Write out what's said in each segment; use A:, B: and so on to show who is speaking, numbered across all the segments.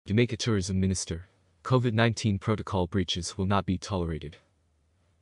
A: Jamaica Tourism Minister. COVID-19 protocol breaches will not be tolerated.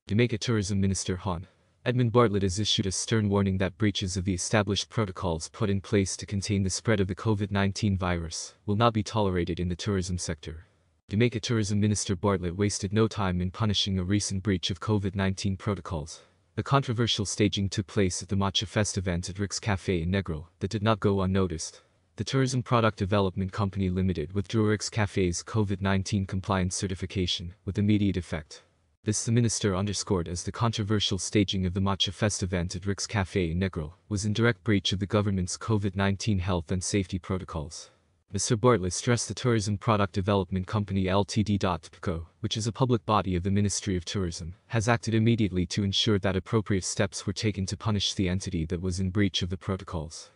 A: Jamaica Tourism Minister Hon. Edmund Bartlett has issued a stern warning that breaches of the established protocols put in place to contain the spread of the COVID-19 virus will not be tolerated in the tourism sector. Jamaica Tourism Minister Bartlett wasted no time in punishing a recent breach of COVID-19 protocols. The controversial staging took place at the Matcha Fest event at Rick's Cafe in Negril that did not go unnoticed. The Tourism Product Development Company Limited withdrew Rick's Cafe's COVID-19 compliance certification with immediate effect. This, the minister underscored, as the controversial staging of the Matcha Fest event at Rick's Cafe in Negril was in direct breach of the government's COVID-19 health and safety protocols. Mr. Bartlett stressed the Tourism Product Development Company Ltd. Which is a public body of the Ministry of Tourism, has acted immediately to ensure that appropriate steps were taken to punish the entity that was in breach of the protocols.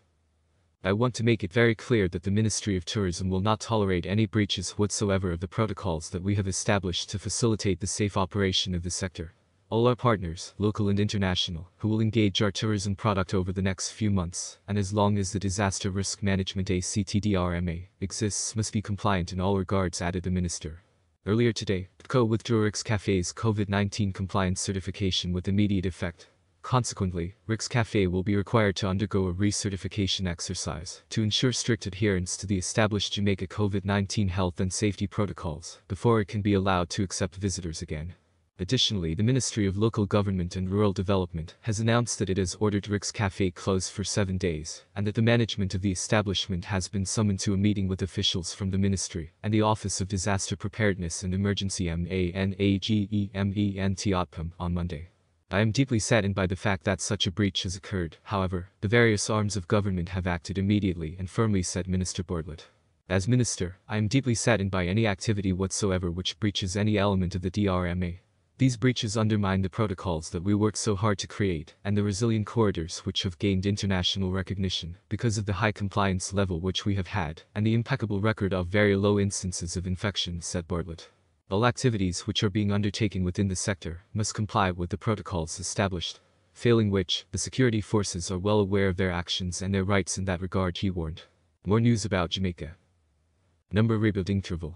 A: I want to make it very clear that the Ministry of Tourism will not tolerate any breaches whatsoever of the protocols that we have established to facilitate the safe operation of the sector. All our partners, local and international, who will engage our tourism product over the next few months, and as long as the Disaster Risk Management ACTDRMA exists, must be compliant in all regards, added the minister. Earlier today, PPCO withdrew Rick's Cafe's COVID-19 compliance certification with immediate effect. Consequently, Rick's Cafe will be required to undergo a recertification exercise to ensure strict adherence to the established Jamaica COVID-19 health and safety protocols before it can be allowed to accept visitors again. Additionally, the Ministry of Local Government and Rural Development has announced that it has ordered Rick's Cafe closed for 7 days, and that the management of the establishment has been summoned to a meeting with officials from the Ministry and the Office of Disaster Preparedness and Emergency MANAGEMENT on Monday. I am deeply saddened by the fact that such a breach has occurred. However, the various arms of government have acted immediately and firmly, said Minister Bartlett. As minister, I am deeply saddened by any activity whatsoever which breaches any element of the DRMA. These breaches undermine the protocols that we worked so hard to create and the resilient corridors which have gained international recognition because of the high compliance level which we have had and the impeccable record of very low instances of infection, said Bartlett. All activities which are being undertaken within the sector must comply with the protocols established, failing which, the security forces are well aware of their actions and their rights in that regard, he warned. More news about Jamaica. Number rebuilding interval.